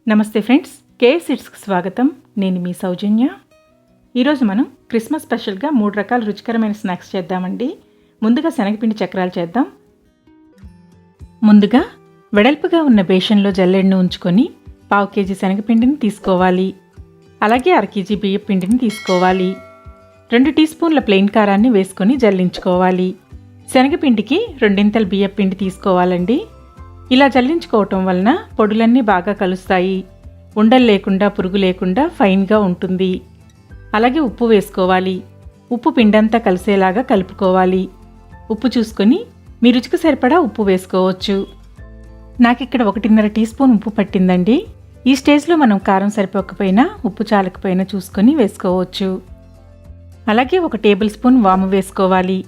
నమస్తే ఫ్రెండ్స్, కేఎస్ఇట్స్కి స్వాగతం. నేను మీ సౌజన్య. ఈరోజు మనం క్రిస్మస్ స్పెషల్గా 3 రకాల రుచికరమైన స్నాక్స్ చేద్దామండి. ముందుగా శనగపిండి చక్రాలు చేద్దాం. ముందుగా వెడల్పుగా ఉన్న బేషన్లో జల్లెడను ఉంచుకొని 1/2 కేజీ శనగపిండిని తీసుకోవాలి. అలాగే 1/2 కేజీ బియ్యం పిండిని తీసుకోవాలి. 2 టీ స్పూన్ల ప్లెయిన్ కారాన్ని వేసుకొని జల్లించుకోవాలి. శనగపిండికి 2 బియ్యం పిండి తీసుకోవాలండి. ఇలా జల్లించుకోవటం వలన పొడులన్నీ బాగా కలుస్తాయి. ఉండలు లేకుండా, పురుగు లేకుండా ఫైన్గా ఉంటుంది. అలాగే ఉప్పు వేసుకోవాలి. ఉప్పు పిండంతా కలిసేలాగా కలుపుకోవాలి. ఉప్పు చూసుకొని మీ రుచికి సరిపడా ఉప్పు వేసుకోవచ్చు. నాకు ఇక్కడ 1.5 టీ స్పూన్ ఉప్పు పట్టిందండి. ఈ స్టేజ్లో మనం కారం సరిపోకపోయినా, ఉప్పు చాలకపోయినా చూసుకొని వేసుకోవచ్చు. అలాగే 1 టేబుల్ స్పూన్ వాము వేసుకోవాలి.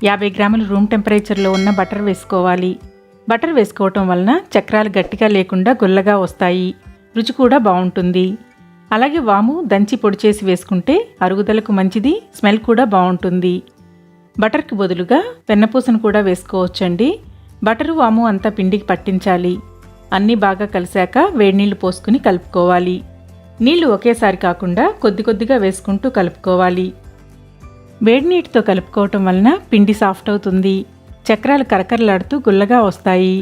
50 గ్రాముల రూమ్ టెంపరేచర్లో ఉన్న బటర్ వేసుకోవాలి. బటర్ వేసుకోవటం వలన చక్రాలు గట్టిగా లేకుండా గుల్లగా వస్తాయి. రుచి కూడా బాగుంటుంది. అలాగే వాము దంచి పొడి చేసి వేసుకుంటే అరుగుదలకు మంచిది, స్మెల్ కూడా బాగుంటుంది. బటర్కి బదులుగా వెన్నపూసను కూడా వేసుకోవచ్చండి. బటరు వాము అంతా పిండికి పట్టించాలి. అన్నీ బాగా కలిశాక వేడినీళ్లు పోసుకుని కలుపుకోవాలి. నీళ్లు ఒకేసారి కాకుండా కొద్ది కొద్దిగా వేసుకుంటూ కలుపుకోవాలి. వేడి నీటితో కలుపుకోవటం వలన పిండి సాఫ్ట్ అవుతుంది. చక్రాలు కరకరలాడుతూ గుల్లగా వస్తాయి.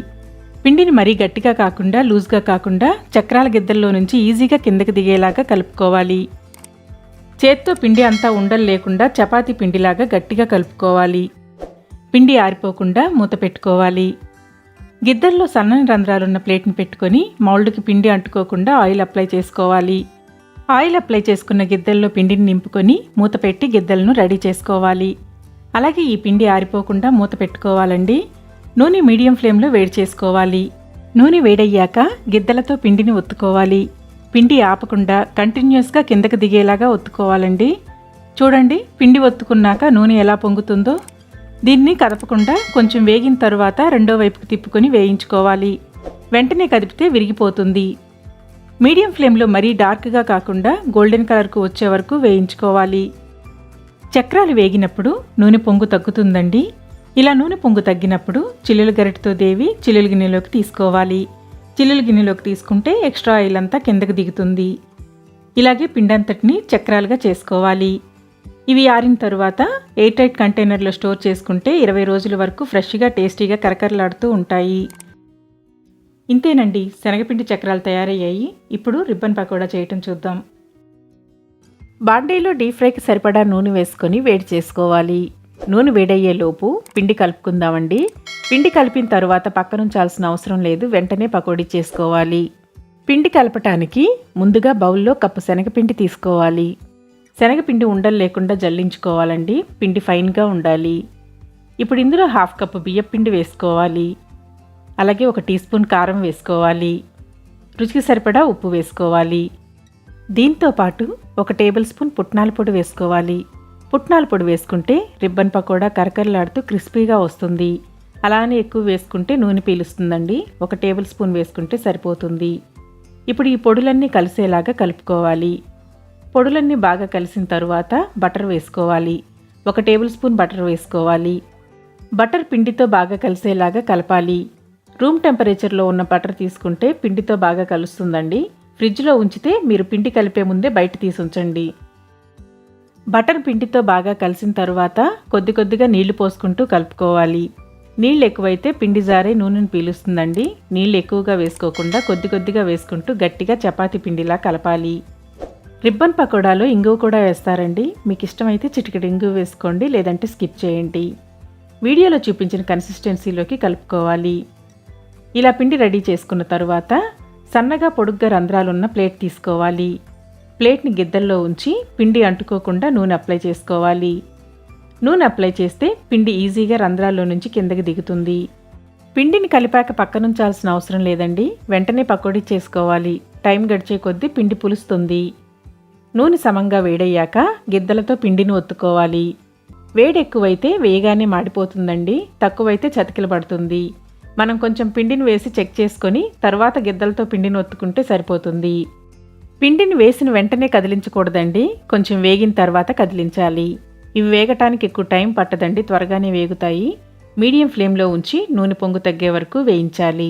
పిండిని మరీ గట్టిగా కాకుండా, లూజ్గా కాకుండా చక్రాల గిద్దల్లో నుంచి ఈజీగా కిందకి దిగేలాగా కలుపుకోవాలి. చేత్తో పిండి అంతా ఉండలు లేకుండా చపాతీ పిండిలాగా గట్టిగా కలుపుకోవాలి. పిండి ఆరిపోకుండా మూత పెట్టుకోవాలి. గిద్దల్లో సన్నని రంధ్రాలున్న ప్లేట్ని పెట్టుకొని మౌల్డ్కి పిండి అంటుకోకుండా ఆయిల్ అప్లై చేసుకోవాలి. ఆయిల్ అప్లై చేసుకున్న గిద్దల్లో పిండిని నింపుకొని మూత పెట్టి గిద్దలను రెడీ చేసుకోవాలి. అలాగే ఈ పిండి ఆరిపోకుండా మూత పెట్టుకోవాలండి. నూనె మీడియం ఫ్లేమ్లో వేడి చేసుకోవాలి. నూనె వేడయ్యాక గిద్దలతో పిండిని ఒత్తుకోవాలి. పిండి ఆపకుండా కంటిన్యూస్గా కిందకు దిగేలాగా ఒత్తుకోవాలండి. చూడండి, పిండి ఒత్తుకున్నాక నూనె ఎలా పొంగుతుందో. దీన్ని కదపకుండా కొంచెం వేగిన తరువాత రెండో వైపుకి తిప్పుకొని వేయించుకోవాలి. వెంటనే కదిపితే విరిగిపోతుంది. మీడియం ఫ్లేమ్లో మరీ డార్క్గా కాకుండా గోల్డెన్ కలర్కు వచ్చే వరకు వేయించుకోవాలి. చక్రాలు వేగినప్పుడు నూనె పొంగు తగ్గుతుందండి. ఇలా నూనె పొంగు తగ్గినప్పుడు చిల్లుల గరిటెతో దేవి చిల్లుల గిన్నెలోకి తీసుకోవాలి. చిల్లుల గిన్నెలోకి తీసుకుంటే ఎక్స్ట్రా ఆయిల్ అంతా కిందకు దిగుతుంది. ఇలాగే పిండంతటిని చక్రాలుగా చేసుకోవాలి. ఇవి ఆరిన తరువాత ఎయిర్ టైట్ కంటైనర్లో స్టోర్ చేసుకుంటే 20 రోజుల వరకు ఫ్రెష్గా, టేస్టీగా కరకరలాడుతూ ఉంటాయి. ఇంతేనండి, శనగపిండి చక్రాలు తయారయ్యాయి. ఇప్పుడు రిబ్బన్ పకోడా చేయటం చూద్దాం. బాండీలో డీప్ ఫ్రైకి సరిపడా నూనె వేసుకొని వేడి చేసుకోవాలి. నూనె వేడయ్యేలోపు పిండి కలుపుకుందామండి. పిండి కలిపిన తరువాత పక్కనుంచాల్సిన అవసరం లేదు, వెంటనే పకోడీ చేసుకోవాలి. పిండి కలపటానికి ముందుగా బౌల్లో కప్పు శనగపిండి తీసుకోవాలి. శనగపిండి ఉండలు లేకుండా జల్లించుకోవాలండి. పిండి ఫైన్గా ఉండాలి. ఇప్పుడు ఇందులో 1/2 కప్పు బియ్యం పిండి వేసుకోవాలి. అలాగే 1 టీ స్పూన్ కారం వేసుకోవాలి. రుచికి సరిపడా ఉప్పు వేసుకోవాలి. దీంతో పాటు 1 టేబుల్ స్పూన్ పుట్నాల పొడి వేసుకోవాలి. పుట్నాల పొడి వేసుకుంటే రిబ్బన్ పకోడా కరకరలాడుతూ క్రిస్పీగా వస్తుంది. అలానే ఎక్కువ వేసుకుంటే నూనె పీలుస్తుందండి. 1 టేబుల్ స్పూన్ వేసుకుంటే సరిపోతుంది. ఇప్పుడు ఈ పొడులన్నీ కలిసేలాగా కలుపుకోవాలి. పొడులన్నీ బాగా కలిసిన తరువాత బటర్ వేసుకోవాలి. 1 టేబుల్ స్పూన్ బటర్ వేసుకోవాలి. బటర్ పిండితో బాగా కలిసేలాగా కలపాలి. రూమ్ టెంపరేచర్లో ఉన్న బటర్ తీసుకుంటే పిండితో బాగా కలుస్తుందండి. ఫ్రిడ్జ్లో ఉంచితే మీరు పిండి కలిపే ముందే బయట తీసి ఉంచండి. బటర్ పిండితో బాగా కలిసిన తరువాత కొద్ది కొద్దిగా నీళ్లు పోసుకుంటూ కలుపుకోవాలి. నీళ్ళు ఎక్కువైతే పిండి జారే నూనెను పీలుస్తుందండి. నీళ్ళు ఎక్కువగా వేసుకోకుండా కొద్ది కొద్దిగా వేసుకుంటూ గట్టిగా చపాతీ పిండిలా కలపాలి. రిబ్బన్ పకోడాలో ఇంగువ కూడా వేస్తారండి. మీకు ఇష్టమైతే చిటికెడు ఇంగువ వేసుకోండి, లేదంటే స్కిప్ చేయండి. వీడియోలో చూపించిన కన్సిస్టెన్సీలోకి కలుపుకోవాలి. ఇలా పిండి రెడీ చేసుకున్న తరువాత సన్నగా పొడుగ్గా రంధ్రాలున్న ప్లేట్ తీసుకోవాలి. ప్లేట్ని గిద్దల్లో ఉంచి పిండి అంటుకోకుండా నూనె అప్లై చేసుకోవాలి. నూనె అప్లై చేస్తే పిండి ఈజీగా రంధ్రాల్లో నుంచి కిందకి దిగుతుంది. పిండిని కలిపాక పక్కనుంచాల్సిన అవసరం లేదండి. వెంటనే పకోడీ చేసుకోవాలి. టైం గడిచే కొద్దీ పిండి పులుస్తుంది. నూనె సమంగా వేడయ్యాక గిద్దలతో పిండిని ఒత్తుకోవాలి. వేడి ఎక్కువైతే వేగానే మాడిపోతుందండి. తక్కువైతే చతికిల పడుతుంది. మనం కొంచెం పిండిని వేసి చెక్ చేసుకొని తర్వాత గిద్దలతో పిండిని ఒత్తుకుంటే సరిపోతుంది. పిండిని వేసిన వెంటనే కదిలించకూడదండి. కొంచెం వేగిన తర్వాత కదిలించాలి. ఇవి వేగటానికి ఎక్కువ టైం పట్టదండి, త్వరగానే వేగుతాయి. మీడియం ఫ్లేమ్లో ఉంచి నూనె పొంగు తగ్గే వరకు వేయించాలి.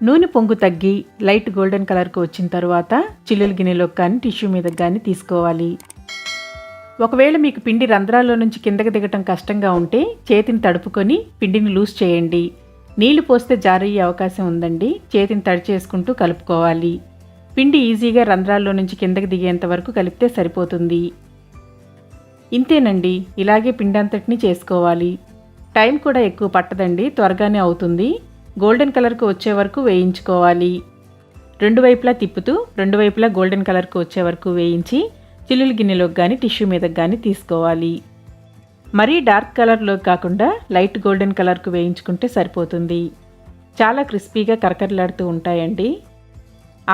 నూనె పొంగు తగ్గి లైట్ గోల్డెన్ కలర్కు వచ్చిన తర్వాత చిల్లుల గిన్నెలోకి కానీ టిష్యూ మీదకి కానీ తీసుకోవాలి. ఒకవేళ మీకు పిండి రంధ్రాల్లో నుంచి కిందకి దిగటం కష్టంగా ఉంటే చేతిని తడుపుకొని పిండిని లూజ్ చేయండి. నీళ్లు పోస్తే జారయ్యే అవకాశం ఉందండి. చేతిని తడి చేసుకుంటూ కలుపుకోవాలి. పిండి ఈజీగా రంధ్రాల్లో నుంచి కిందకి దిగేంత వరకు కలిపితే సరిపోతుంది. ఇంతేనండి, ఇలాగే పిండి అంతటిని చేసుకోవాలి. టైం కూడా ఎక్కువ పట్టదండి, త్వరగానే అవుతుంది. గోల్డెన్ కలర్కు వచ్చే వరకు వేయించుకోవాలి. రెండు వైపులా తిప్పుతూ రెండు వైపులా గోల్డెన్ కలర్కు వచ్చే వరకు వేయించి చిల్లుల గిన్నెలోకి కానీ టిష్యూ మీదకి కానీ తీసుకోవాలి. మరీ డార్క్ కలర్లో కాకుండా లైట్ గోల్డెన్ కలర్కు వేయించుకుంటే సరిపోతుంది. చాలా క్రిస్పీగా కరకరలాడుతూ ఉంటాయండి.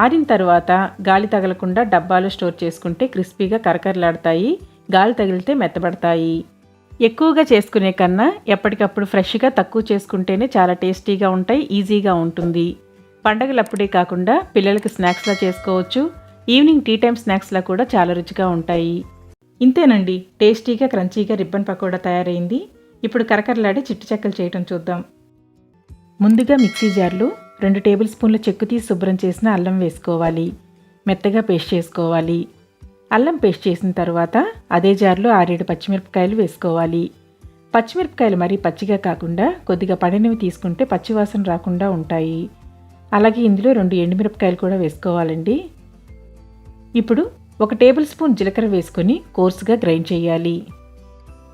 ఆరిన తర్వాత గాలి తగలకుండా డబ్బాలో స్టోర్ చేసుకుంటే క్రిస్పీగా కరకరలాడతాయి. గాలి తగిలితే మెత్తబడతాయి. ఎక్కువగా చేసుకునే కన్నా ఎప్పటికప్పుడు ఫ్రెష్గా తక్కువ చేసుకుంటేనే చాలా టేస్టీగా ఉంటాయి, ఈజీగా ఉంటుంది. పండగలప్పుడే కాకుండా పిల్లలకి స్నాక్స్లా చేసుకోవచ్చు. ఈవినింగ్ టీ టైం స్నాక్స్లా కూడా చాలా రుచిగా ఉంటాయి. ఇంతేనండి, టేస్టీగా క్రంచీగా రిబ్బన్ పకోడా తయారైంది. ఇప్పుడు కరకరలాడే చిట్టి చెక్కలు చేయటం చూద్దాం. ముందుగా మిక్సీ జార్లో 2 టేబుల్ స్పూన్ల చెక్కు తీసి శుభ్రం చేసిన అల్లం వేసుకోవాలి. మెత్తగా పేస్ట్ చేసుకోవాలి. అల్లం పేస్ట్ చేసిన తర్వాత అదే జార్లో 6-7 పచ్చిమిరపకాయలు వేసుకోవాలి. పచ్చిమిరపకాయలు మరీ పచ్చిగా కాకుండా కొద్దిగా పడినవి తీసుకుంటే పచ్చివాసన రాకుండా ఉంటాయి. అలాగే ఇందులో 2 ఎండుమిరపకాయలు కూడా వేసుకోవాలండి. ఇప్పుడు 1 టేబుల్ స్పూన్ జీలకర్ర వేసుకొని కోర్సుగా గ్రైండ్ చేయాలి.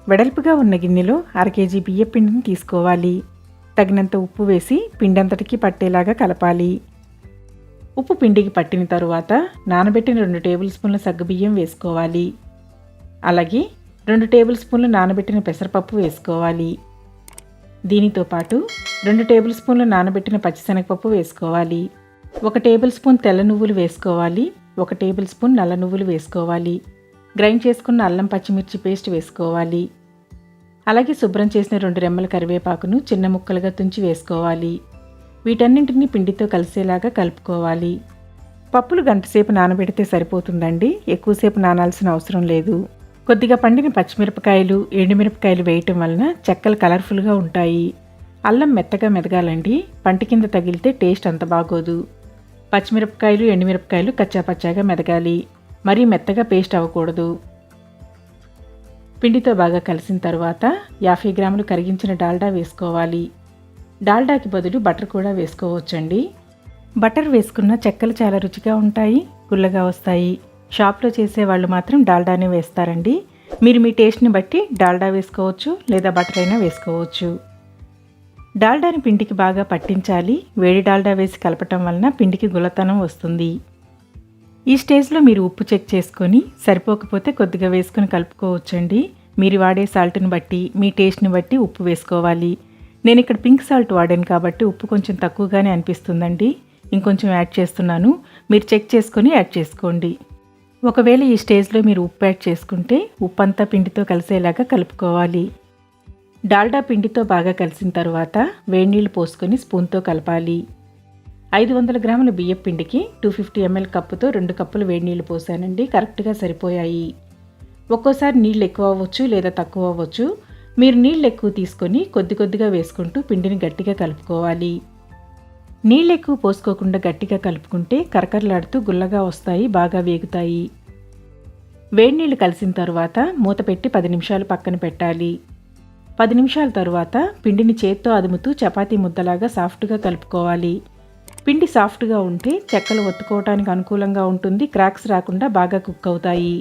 వెడల్పుగా ఉన్న గిన్నెలో 1/2 కేజీ బియ్యం పిండిని తీసుకోవాలి. తగినంత ఉప్పు వేసి పిండంతటికి పట్టేలాగా కలపాలి. ఉప్పు పిండికి పట్టిన తరువాత నానబెట్టిన 2 టేబుల్ స్పూన్ల సగ్గుబియ్యం వేసుకోవాలి. అలాగే 2 టేబుల్ స్పూన్ల నానబెట్టిన పెసరపప్పు వేసుకోవాలి. దీనితో పాటు 2 టేబుల్ స్పూన్ల నానబెట్టిన పచ్చిశనగపప్పు వేసుకోవాలి. 1 టేబుల్ స్పూన్ తెల్ల నువ్వులు వేసుకోవాలి. 1 టేబుల్ స్పూన్ నల్ల నువ్వులు వేసుకోవాలి. గ్రైండ్ చేసుకున్న అల్లం పచ్చిమిర్చి పేస్ట్ వేసుకోవాలి. అలాగే శుభ్రం చేసిన 2 రెమ్మల కరివేపాకును చిన్న ముక్కలుగా తుంచి వేసుకోవాలి. వీటన్నింటినీ పిండితో కలిసేలాగా కలుపుకోవాలి. పప్పులు గంటసేపు నానబెడితే సరిపోతుందండి, ఎక్కువసేపు నానాల్సిన అవసరం లేదు. కొద్దిగా పండిన పచ్చిమిరపకాయలు, ఎండుమిరపకాయలు వేయటం వలన చెక్కలు కలర్ఫుల్గా ఉంటాయి. అల్లం మెత్తగా మెదగాలండి, పంటి కింద తగిలితే టేస్ట్ అంత బాగోదు. పచ్చిమిరపకాయలు, ఎండుమిరపకాయలు కచ్చాపచ్చాగా మెదగాలి, మరీ మెత్తగా పేస్ట్ అవ్వకూడదు. పిండితో బాగా కలిసిన తర్వాత 50 గ్రాములు కరిగించిన డాల్డా వేసుకోవాలి. డాల్డాకి బదులు బటర్ కూడా వేసుకోవచ్చండి. బటర్ వేసుకున్న చెక్కలు చాలా రుచిగా ఉంటాయి, గుల్లగా వస్తాయి. షాప్లో చేసేవాళ్ళు మాత్రం డాల్డానే వేస్తారండి. మీరు మీ టేస్ట్ని బట్టి డాల్డా వేసుకోవచ్చు, లేదా బటర్ అయినా వేసుకోవచ్చు. డాల్డాని పిండికి బాగా పట్టించాలి. వేడి డాల్డా వేసి కలపటం వలన పిండికి గుల్లతనం వస్తుంది. ఈ స్టేజ్లో మీరు ఉప్పు చెక్ చేసుకొని సరిపోకపోతే కొద్దిగా వేసుకొని కలుపుకోవచ్చండి. మీరు వాడే సాల్ట్ని బట్టి, మీ టేస్ట్ని బట్టి ఉప్పు వేసుకోవాలి. నేను ఇక్కడ పింక్ సాల్ట్ వాడాను కాబట్టి ఉప్పు కొంచెం తక్కువగానే అనిపిస్తుందండి. ఇంకొంచెం యాడ్ చేస్తున్నాను. మీరు చెక్ చేసుకొని యాడ్ చేసుకోండి. ఒకవేళ ఈ స్టేజ్లో మీరు ఉప్పు యాడ్ చేసుకుంటే ఉప్పు అంతా పిండితో కలిసేలాగా కలుపుకోవాలి. డాల్డా పిండితో బాగా కలిసిన తర్వాత వేడి నీళ్ళు పోసుకొని స్పూన్తో కలపాలి. 500 గ్రాముల బియ్యం పిండికి 250 ml కప్పుతో 2 కప్పులు వేడి నీళ్ళు పోసానండి. కరెక్ట్గా సరిపోయాయి. ఒక్కోసారి నీళ్ళు ఎక్కువ అవ్వచ్చు, లేదా తక్కువ అవ్వచ్చు. మీరు నీళ్ళు ఎక్కువ తీసుకొని కొద్ది కొద్దిగా వేసుకుంటూ పిండిని గట్టిగా కలుపుకోవాలి. నీళ్ళు ఎక్కువ పోసుకోకుండా గట్టిగా కలుపుకుంటే కరకరలాడుతూ గుల్లగా వస్తాయి, బాగా వేగుతాయి. వేడి నీళ్ళు కలిసిన తర్వాత మూత పెట్టి 10 నిమిషాలు పక్కన పెట్టాలి. 10 నిమిషాల తర్వాత పిండిని చేత్తో అదుముతూ చపాతీ ముద్దలాగా సాఫ్ట్గా కలుపుకోవాలి. పిండి సాఫ్ట్గా ఉంటే చెక్కలు ఒత్తుకోవడానికి అనుకూలంగా ఉంటుంది, క్రాక్స్ రాకుండా బాగా కుక్ అవుతాయి.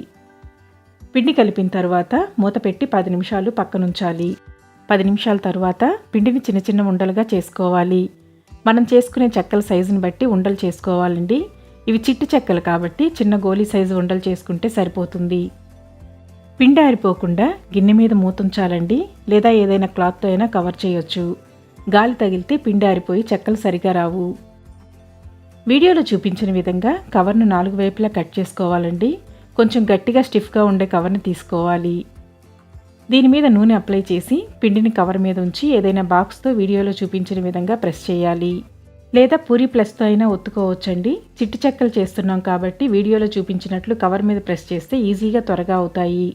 పిండి కలిపిన తర్వాత మూత పెట్టి 10 నిమిషాలు పక్కనుంచాలి. 10 నిమిషాల తర్వాత పిండిని చిన్న చిన్న ఉండలుగా చేసుకోవాలి. మనం చేసుకునే చెక్కల సైజుని బట్టి ఉండలు చేసుకోవాలండి. ఇవి చిట్టి చెక్కలు కాబట్టి చిన్న గోలీ సైజు ఉండలు చేసుకుంటే సరిపోతుంది. పిండి ఆరిపోకుండా గిన్నె మీద మూతుంచాలండి, లేదా ఏదైనా క్లాత్తో అయినా కవర్ చేయొచ్చు. గాలి తగిలితే పిండి ఆరిపోయి చెక్కలు సరిగా రావు. వీడియోలో చూపించిన విధంగా కవర్ను 4 వైపులా కట్ చేసుకోవాలండి. కొంచెం గట్టిగా స్టిఫ్గా ఉండే కవర్ని తీసుకోవాలి. దీని మీద నూనె అప్లై చేసి పిండిని కవర్ మీద ఉంచి ఏదైనా బాక్స్తో వీడియోలో చూపించిన విధంగా ప్రెస్ చేయాలి. లేదా పూరీ ప్లస్తో అయినా ఒత్తుకోవచ్చండి. చిట్టి చెక్కలు చేస్తున్నాం కాబట్టి వీడియోలో చూపించినట్లు కవర్ మీద ప్రెస్ చేస్తే ఈజీగా త్వరగా అవుతాయి.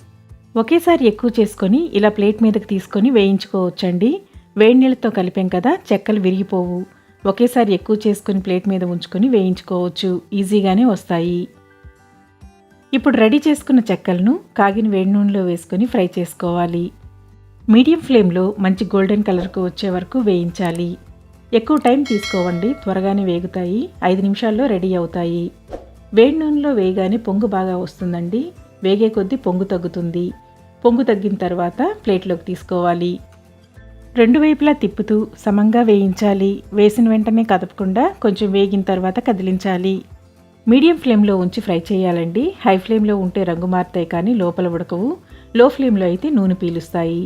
ఒకేసారి ఎక్కువ చేసుకొని ఇలా ప్లేట్ మీదకి తీసుకొని వేయించుకోవచ్చండి. వేడి నీళ్ళతో కలిపాం కదా, చెక్కలు విరిగిపోవు. ఒకేసారి ఎక్కువ చేసుకొని ప్లేట్ మీద ఉంచుకొని వేయించుకోవచ్చు, ఈజీగానే వస్తాయి. ఇప్పుడు రెడీ చేసుకున్న చెక్కలను కాగిన వేడి నూనెలో వేసుకొని ఫ్రై చేసుకోవాలి. మీడియం ఫ్లేమ్లో మంచి గోల్డెన్ కలర్కు వచ్చే వరకు వేయించాలి. ఎక్కువ టైం తీసుకోవండి, త్వరగానే వేగుతాయి. 5 నిమిషాల్లో రెడీ అవుతాయి. వేడి నూనెలో వేయగానే పొంగు బాగా వస్తుందండి. వేగే కొద్దీ పొంగు తగ్గుతుంది. పొంగు తగ్గిన తర్వాత ప్లేట్లోకి తీసుకోవాలి. 2 వైపులా తిప్పుతూ సమంగా వేయించాలి. వేసిన వెంటనే కదపకుండా కొంచెం వేగిన తర్వాత కదిలించాలి. మీడియం ఫ్లేమ్లో ఉంచి ఫ్రై చేయాలండి. హై ఫ్లేమ్లో ఉంటే రంగు మారుతాయి కానీ లోపల ఉడకవు. లో ఫ్లేమ్లో అయితే నూనె పీలుస్తాయి.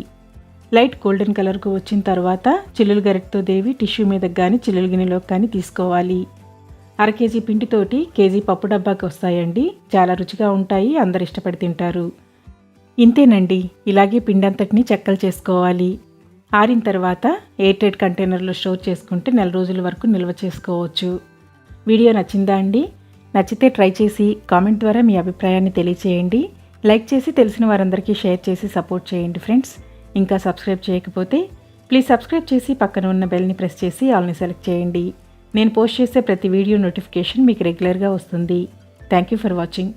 లైట్ గోల్డెన్ కలర్కు వచ్చిన తర్వాత చిల్లులు గరిటతో దేవి టిష్యూ మీదకి కానీ చిల్లులు గిన్నెలోకి కానీ తీసుకోవాలి. 1/2 కేజీ పిండితోటి కేజీ పప్పు డబ్బాకి వస్తాయండి. చాలా రుచిగా ఉంటాయి, అందరు ఇష్టపడి తింటారు. ఇంతేనండి, ఇలాగే పిండి అంతటిని చెక్కలు చేసుకోవాలి. ఆరిన తర్వాత ఎయిర్ టైట్ కంటైనర్లో స్టోర్ చేసుకుంటే 4 రోజుల వరకు నిల్వ చేసుకోవచ్చు. వీడియో నచ్చిందా అండి? నచ్చితే ట్రై చేసి కామెంట్ ద్వారా మీ అభిప్రాయాన్ని తెలియచేయండి. లైక్ చేసి తెలిసిన వారందరికీ షేర్ చేసి సపోర్ట్ చేయండి ఫ్రెండ్స్. ఇంకా సబ్స్క్రైబ్ చేయకపోతే ప్లీజ్ సబ్స్క్రైబ్ చేసి పక్కన ఉన్న బెల్ని ప్రెస్ చేసి ఆల్ని సెలెక్ట్ చేయండి. నేను పోస్ట్ చేసే ప్రతి వీడియో నోటిఫికేషన్ మీకు రెగ్యులర్గా వస్తుంది. Thank you for watching.